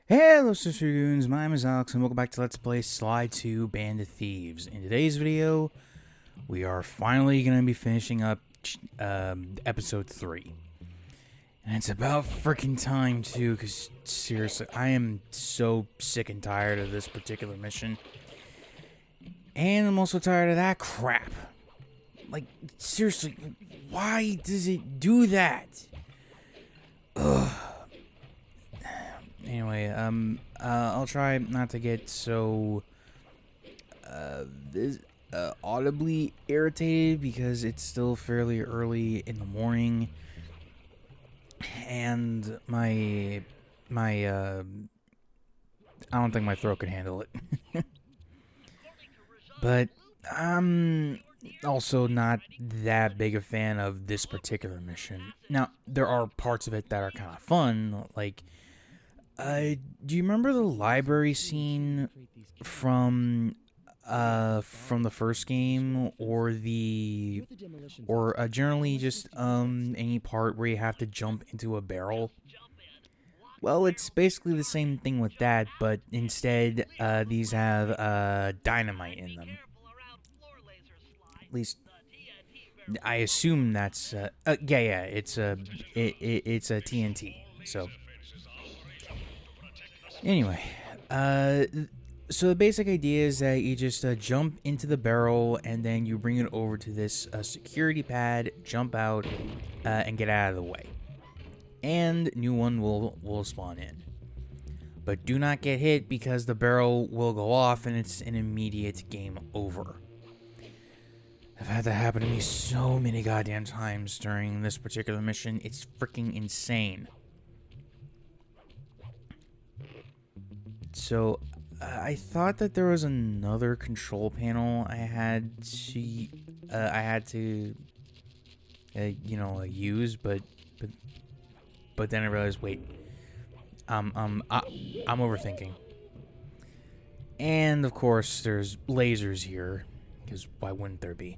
Hello, Sister Goons. My name is Alex, and welcome back to Let's Play Slide 2 Band of Thieves. In today's video, we are finally going to be finishing up episode 3. And it's about freaking time, too, because seriously, I am so sick and tired of this particular mission. And I'm also tired of that crap. Like, seriously, why does it do that? Ugh. Anyway, I'll try not to get so, audibly irritated because it's still fairly early in the morning, and I don't think my throat can handle it. But I'm also not that big a fan of this particular mission. Now, there are parts of it that are kind of fun, like, do you remember the library scene from the first game, or generally just any part where you have to jump into a barrel? Well, it's basically the same thing with that, but instead, these have dynamite in them. At least, I assume that's yeah, it's a TNT. So. Anyway, so the basic idea is that you just jump into the barrel and then you bring it over to this security pad, jump out, and get out of the way. And new one will spawn in. But do not get hit because the barrel will go off and it's an immediate game over. I've had that happen to me so many goddamn times during this particular mission. It's freaking insane. So, I thought that there was another control panel I had to use, but then I realized, wait, I'm overthinking. And of course, there's lasers here, because why wouldn't there be?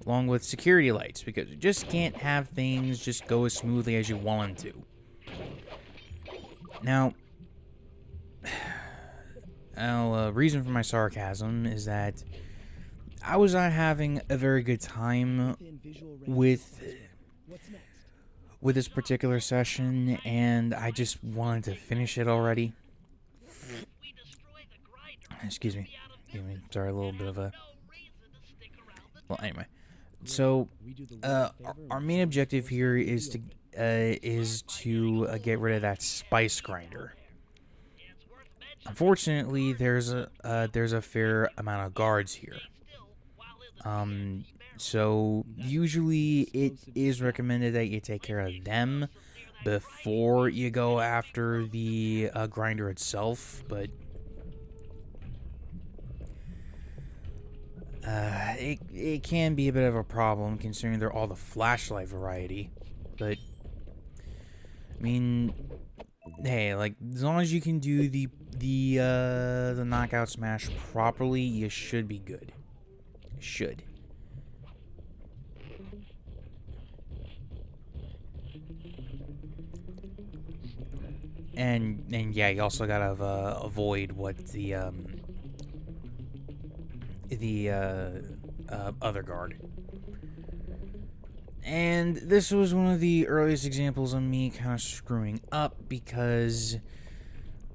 Along with security lights, because you just can't have things just go as smoothly as you want them to. Now, reason for my sarcasm is that I was not having a very good time with this particular session, and I just wanted to finish it already. Excuse me. Sorry, a little bit of a... Well, anyway. So, our main objective here is to get rid of that spice grinder. Unfortunately, there's a fair amount of guards here. So usually it is recommended that you take care of them before you go after the grinder itself, but it can be a bit of a problem considering they're all the flashlight variety. But I mean, hey, like, as long as you can do the knockout smash properly, you should be good. Should. And yeah, you also gotta avoid what the other guard. And this was one of the earliest examples of me kind of screwing up because,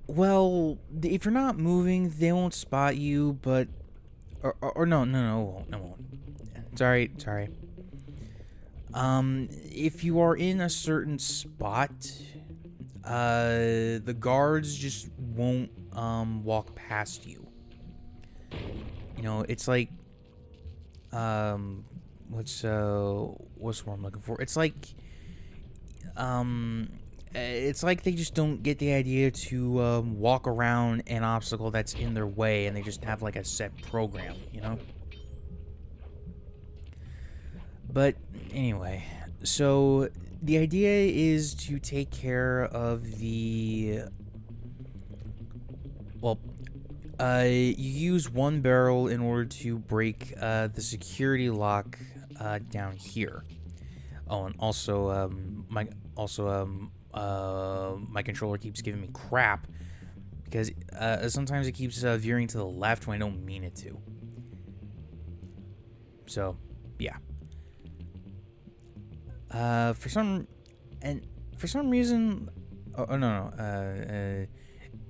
well, if you're not moving, they won't spot you, but... Or no, it won't. Sorry. If you are in a certain spot, the guards just won't, walk past you. You know, it's like, what's the word I'm looking for? It's like they just don't get the idea to walk around an obstacle that's in their way, and they just have like a set program, you know? But anyway, so the idea is to take care of the... Well, you use one barrel in order to break the security lock down here. Oh, and also my controller keeps giving me crap because sometimes it keeps veering to the left when I don't mean it to. So, yeah. For some reason, no,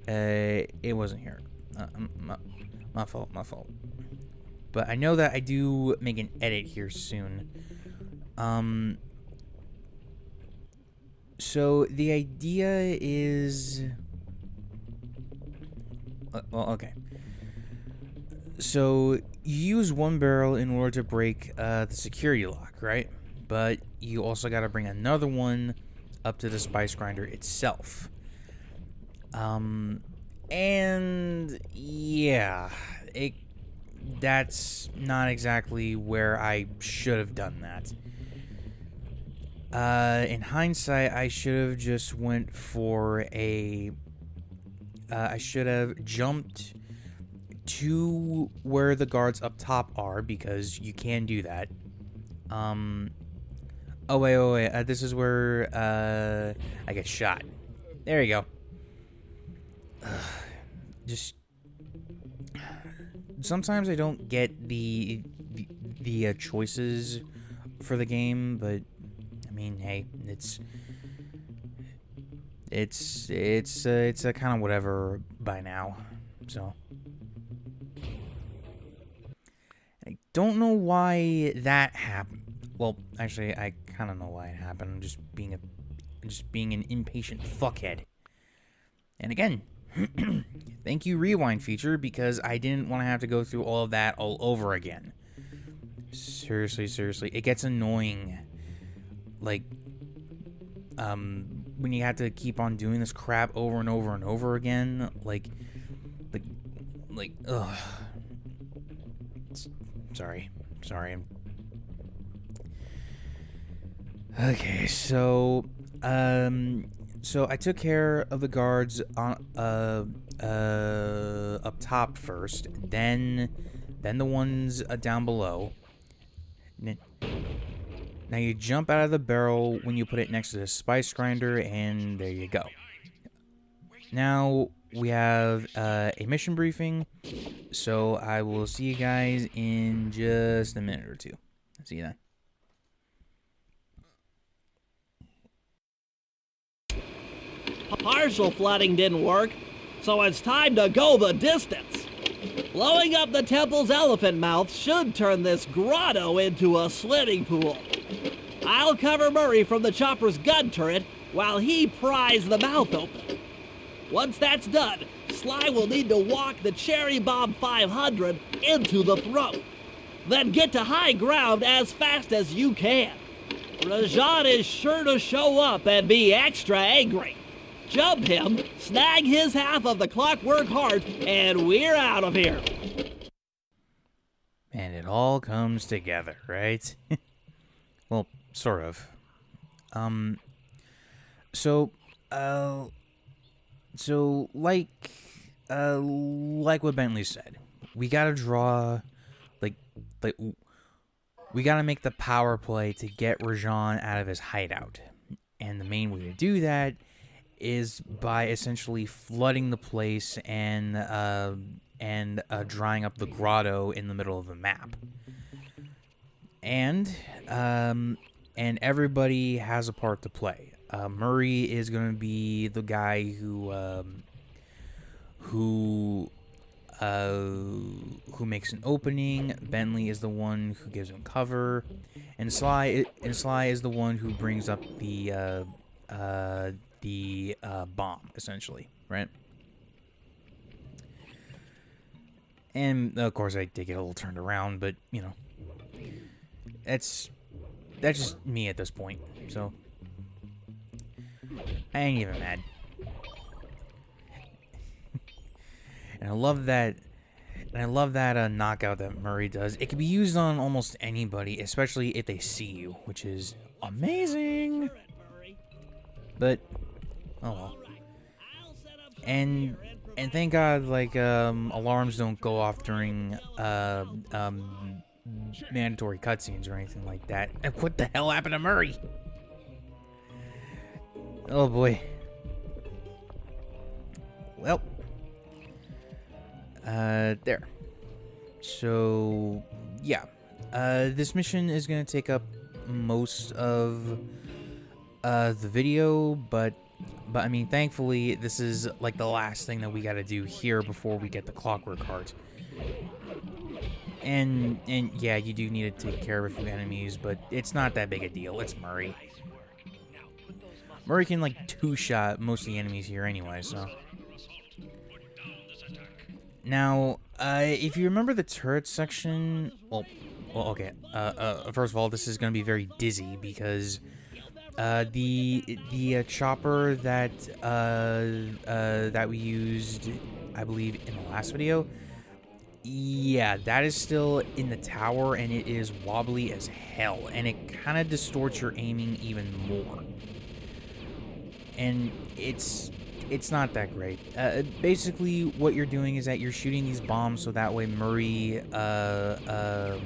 it wasn't here. My fault. But I know that I do make an edit here soon. So the idea is, well, okay. So you use one barrel in order to break the security lock, right? But you also got to bring another one up to the spice grinder itself. And yeah, that's not exactly where I should have done that. In hindsight, I should have just went for I should have jumped to where the guards up top are, because you can do that. Oh, wait. This is where, I get shot. There you go. Just... Sometimes I don't get the choices for the game, but... I mean, hey, it's a kind of whatever by now, so. I don't know why that happened. Well, actually, I kind of know why it happened. I'm just being an impatient fuckhead. And again, thank you, Rewind feature, because I didn't want to have to go through all of that all over again. Seriously, it gets annoying. Like, when you have to keep on doing this crap over and over and over again, like, ugh. Sorry. Okay, so I took care of the guards on, up top first, then the ones down below. Now you jump out of the barrel when you put it next to the spice grinder, and there you go. Now we have a mission briefing, so I will see you guys in just a minute or two. See you then. Partial flooding didn't work, so it's time to go the distance. Blowing up the temple's elephant mouth should turn this grotto into a swimming pool. I'll cover Murray from the chopper's gun turret while he pries the mouth open. Once that's done, Sly will need to walk the Cherry Bomb 500 into the throat. Then get to high ground as fast as you can. Rajan is sure to show up and be extra angry. Jump him, snag his half of the clockwork heart, and we're out of here. And it all comes together, right? Well, sort of. So like what Bentley said, we gotta draw, we gotta make the power play to get Rajan out of his hideout. And the main way to do that is by essentially flooding the place and drying up the grotto in the middle of the map. And everybody has a part to play. Murray is going to be the guy who makes an opening. Bentley is the one who gives him cover, and Sly is the one who brings up the bomb, essentially, right? And of course, I did get a little turned around, but you know, that's just me at this point. So I ain't even mad. And I love that. And I love that knockout that Murray does. It can be used on almost anybody, especially if they see you, which is amazing. But oh well. And thank God, like, alarms don't go off during mandatory cutscenes or anything like that. And what the hell happened to Murray? Oh boy. Well. There. So, yeah. This mission is gonna take up most of the video, but I mean, thankfully, this is like the last thing that we gotta do here before we get the clockwork heart. And yeah, you do need to take care of a few enemies, but it's not that big a deal. It's Murray. Murray can like two-shot most of the enemies here anyway, so. Now, if you remember the turret section, well, okay. First of all, this is gonna be very dizzy because the chopper that that we used, I believe, in the last video. Yeah, that is still in the tower, and it is wobbly as hell, and it kind of distorts your aiming even more. And it's not that great. Basically, what you're doing is that you're shooting these bombs so that way Murray can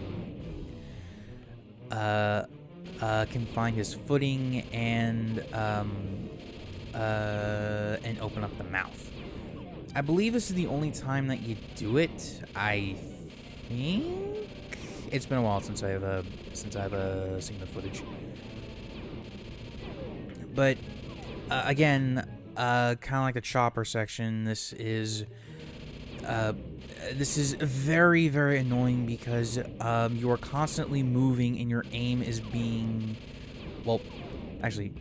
find his footing and open up the mouth. I believe this is the only time that you do it. I think it's been a while since I've seen the footage. But again, kind of like the chopper section, this is very, very annoying because you are constantly moving and your aim is being, well, actually,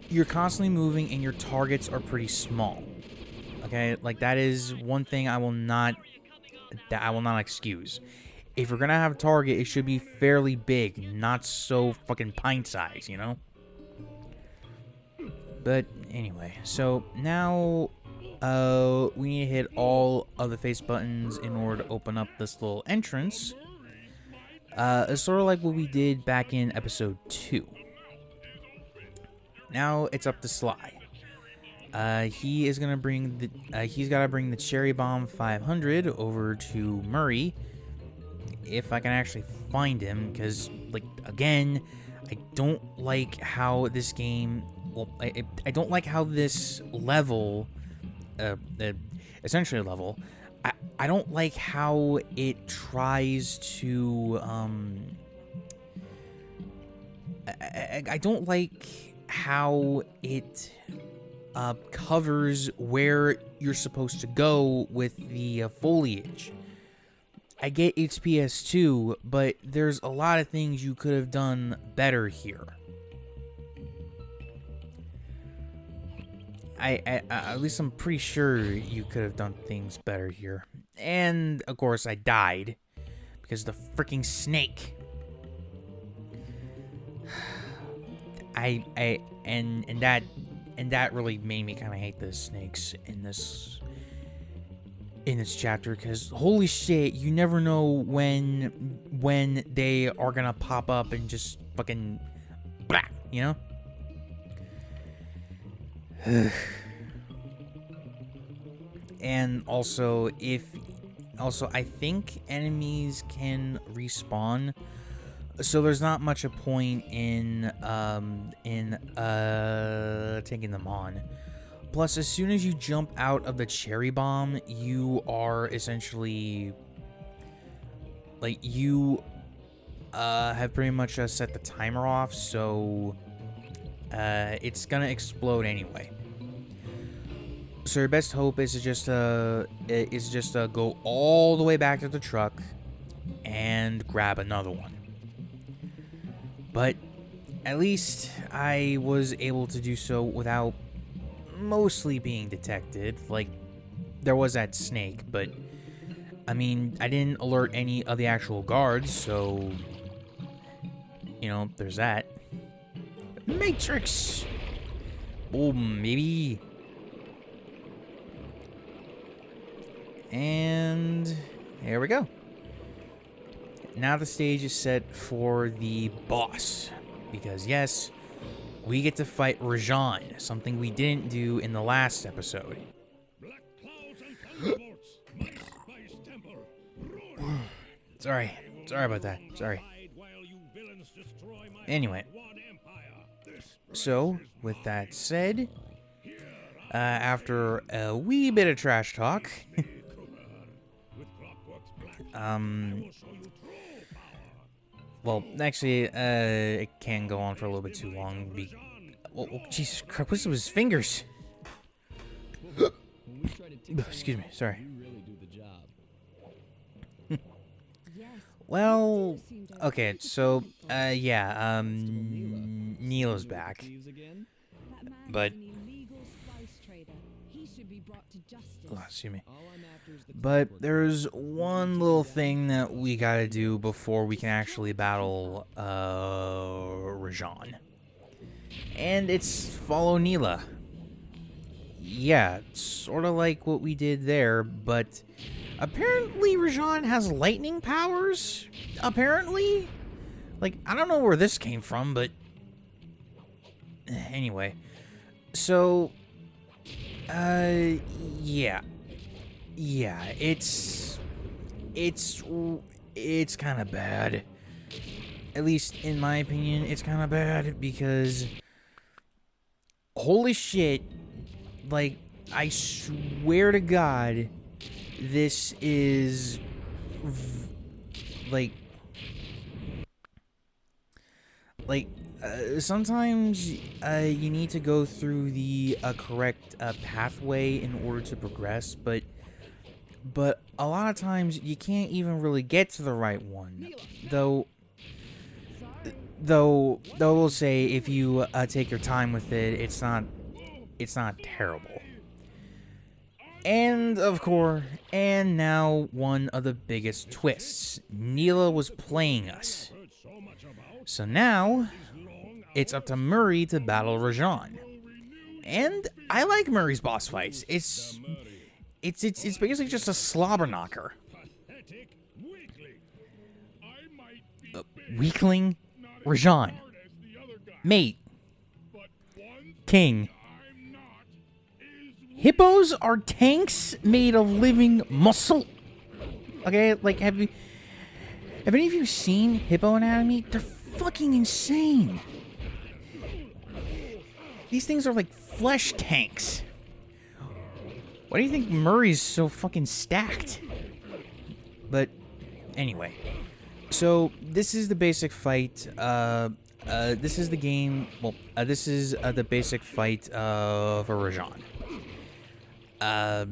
you're constantly moving and your targets are pretty small. Okay, like that is one thing I will not excuse. If you're gonna have a target, it should be fairly big, not so fucking pint size, you know? But anyway, so now we need to hit all of the face buttons in order to open up this little entrance. It's sort of like what we did back in episode 2. Now it's up to Sly. He's gotta bring the Cherry Bomb 500 over to Murray. If I can actually find him, because, like, again, I don't like how this game, well, I don't like how this level, essentially level, I don't like how it tries to, I don't like how it covers where you're supposed to go with the foliage. I get it's PS2, but there's a lot of things you could have done better here. At least I'm pretty sure you could have done things better here. And of course I died because of the freaking snake. And that really made me kind of hate the snakes in this chapter, because holy shit, you never know when they are gonna pop up and just fucking blah, you know? And also I think enemies can respawn, so there's not much a point in taking them on. Plus, as soon as you jump out of the cherry bomb, you are essentially, like, you have pretty much set the timer off, so it's gonna explode anyway. So your best hope is to just go all the way back to the truck and grab another one. But at least I was able to do so without mostly being detected. Like, there was that snake, but I mean, I didn't alert any of the actual guards, so you know, there's that. Matrix! Boom, maybe. And here we go. Now the stage is set for the boss, because yes, we get to fight Rajan, something we didn't do in the last episode. Sorry about that. Sorry. Anyway, So, with that said, after a wee bit of trash talk, well, actually, it can go on for a little bit too long. Oh, Jesus Christ, what's with his fingers? Excuse me, sorry. Well, okay, so, yeah, Neela's back. But, oh, excuse me. But there's one little thing that we gotta do before we can actually battle, Rajan. And it's follow Neela. Yeah, sort of like what we did there, but apparently Rajan has lightning powers? Apparently? Like, I don't know where this came from, but anyway. So, yeah. Yeah, it's kind of bad. At least in my opinion, it's kind of bad because holy shit, like, I swear to God, this is like sometimes you need to go through the correct pathway in order to progress, but a lot of times you can't even really get to the right one. Though we'll say if you take your time with it, it's not terrible. And of course, and now one of the biggest twists. Neela was playing us. So now it's up to Murray to battle Rajan. And I like Murray's boss fights. It's basically just a slobber knocker. Weakling Rajan. Mate. King. Hippos are tanks made of living muscle. Okay, like have any of you seen hippo anatomy? They're fucking insane. These things are like flesh tanks. Why do you think Murray's so fucking stacked? But anyway, so this is the basic fight. This is the game. Well, this is the basic fight for Rajan. The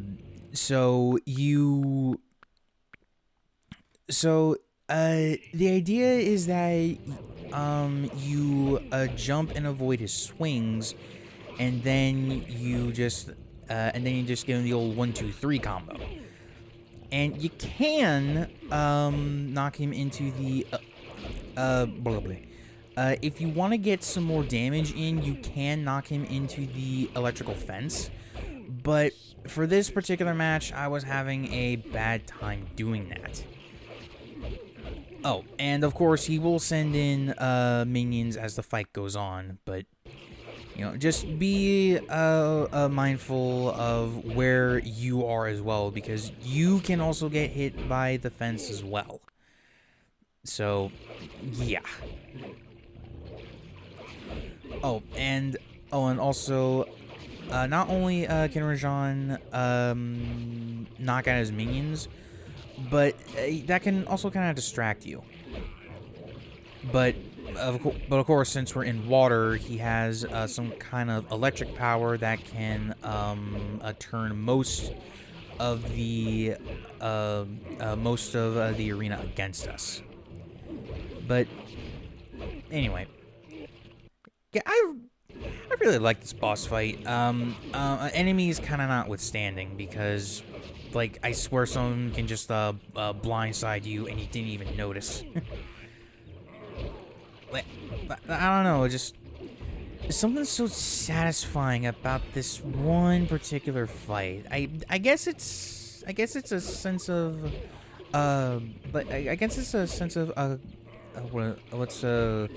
idea is that you jump and avoid his swings, and then you just give him the old 1-2-3 combo. And you can knock him into the if you want to get some more damage in, you can knock him into the electrical fence. But for this particular match, I was having a bad time doing that. Oh, and of course, he will send in minions as the fight goes on, but, you know, just be mindful of where you are as well, because you can also get hit by the fence as well. So, yeah. Oh, and also, not only can Rajan knock out his minions, but that can also kind of distract you. But of course, since we're in water, he has some kind of electric power that can turn most of the arena against us. But anyway, yeah, I really like this boss fight. Enemies kind of notwithstanding, because, like, I swear someone can just blindside you and you didn't even notice. Like, I don't know, just there's something so satisfying about this one particular fight. I guess it's a sense of what's the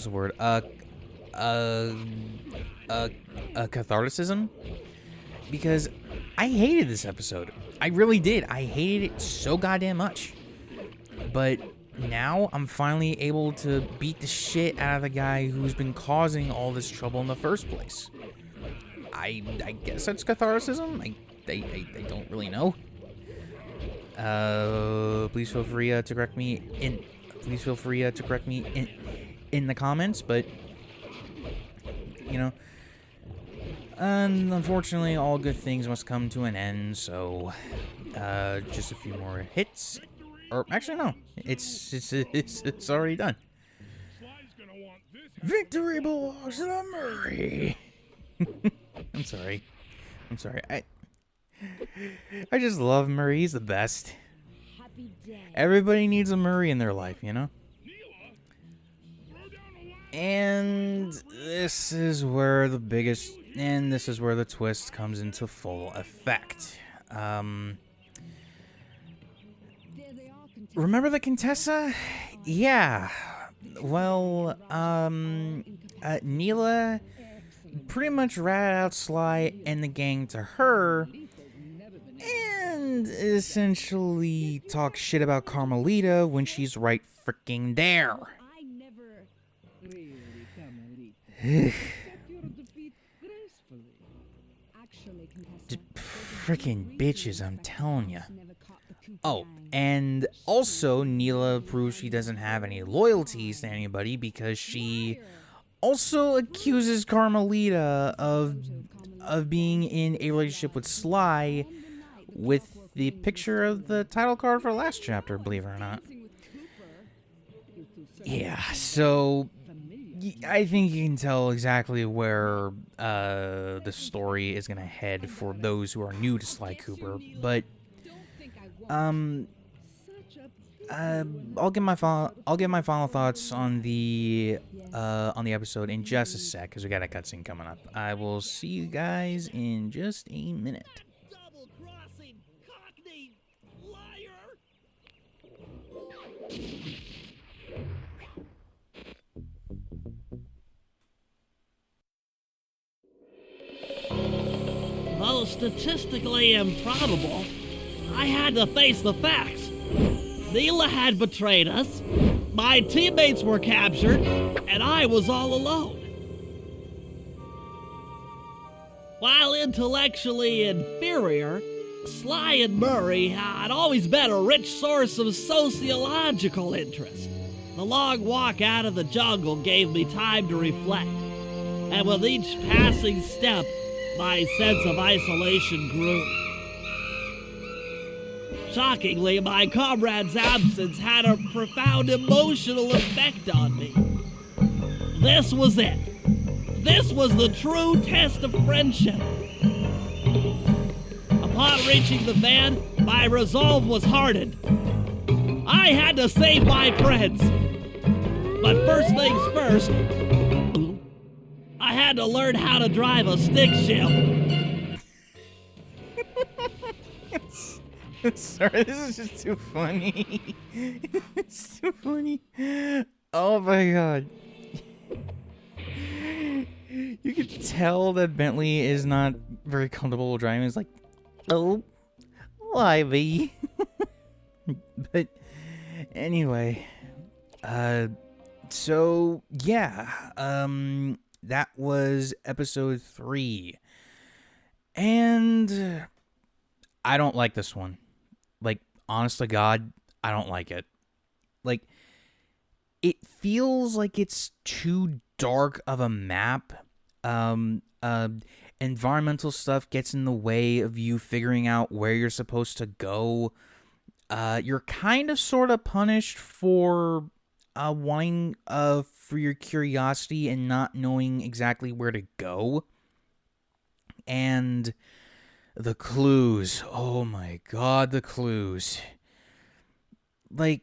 word? Catharticism, because I hated this episode. I really did. I hated it so goddamn much. But now I'm finally able to beat the shit out of the guy who's been causing all this trouble in the first place. I guess that's catharsis. I don't really know. Please feel free to correct me in the comments, but you know, and unfortunately, all good things must come to an end. So, just a few more hits, or actually, no, it's already done. Victory belongs to the Murray. I'm sorry. I just love Murray. He's the best. Everybody needs a Murray in their life, you know? And this is where the twist comes into full effect. Remember the Contessa? Yeah. Well, Nela pretty much ratted out Sly and the gang to her, and essentially talk shit about Carmelita when she's right freaking there. Freaking bitches, I'm telling ya. Oh, and also Nela proves she doesn't have any loyalties to anybody because she also accuses Carmelita of being in a relationship with Sly, with the picture of the title card for last chapter, believe it or not. Yeah, so I think you can tell exactly where the story is gonna head for those who are new to Sly Cooper, but I'll give my final thoughts on the episode in just a sec, because we got a cutscene coming up. I will see you guys in just a minute. Double-crossing Cockney liar! Though statistically improbable, I had to face the facts. Nela had betrayed us, my teammates were captured, and I was all alone. While intellectually inferior, Sly and Murray had always been a rich source of sociological interest. The long walk out of the jungle gave me time to reflect, and with each passing step, my sense of isolation grew. Shockingly, my comrade's absence had a profound emotional effect on me. This was it. This was the true test of friendship. Upon reaching the van, my resolve was hardened. I had to save my friends. But first things first, I had to learn how to drive a stick shift. Sorry, this is just too funny. It's too funny. Oh my god. You can tell that Bentley is not very comfortable driving. It's like, oh, lively. But anyway, so yeah, that was episode 3. And I don't like this one. Like, honest to God, I don't like it. Like, it feels like it's too dark of a map. Environmental stuff gets in the way of you figuring out where you're supposed to go. You're kind of sort of punished for wanting for your curiosity and not knowing exactly where to go. And the clues. Oh my god, the clues. Like,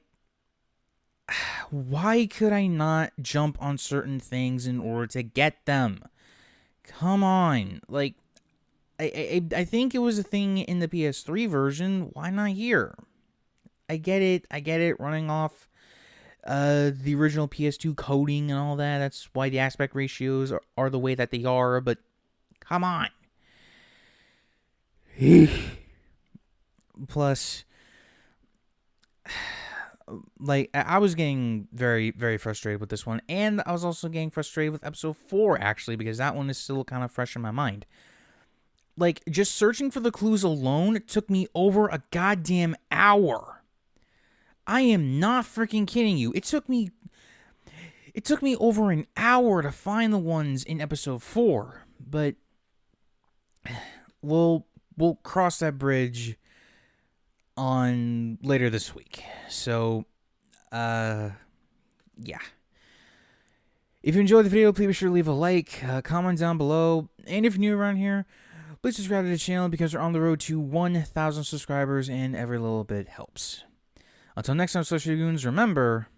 why could I not jump on certain things in order to get them? Come on. Like, I think it was a thing in the PS3 version. Why not here? I get it, running off the original PS2 coding and all that. That's why the aspect ratios are the way that they are, but come on. Plus, like, I was getting very, very frustrated with this one, and I was also getting frustrated with episode 4, actually, because that one is still kind of fresh in my mind. Like, just searching for the clues alone took me over a goddamn hour. I am not freaking kidding you. It took me over an hour to find the ones in episode 4, but we'll cross that bridge on later this week. So, yeah. If you enjoyed the video, please be sure to leave a like, comment down below, and if you're new around here, please subscribe to the channel because we're on the road to 1,000 subscribers and every little bit helps. Until next time, Social Goons, remember,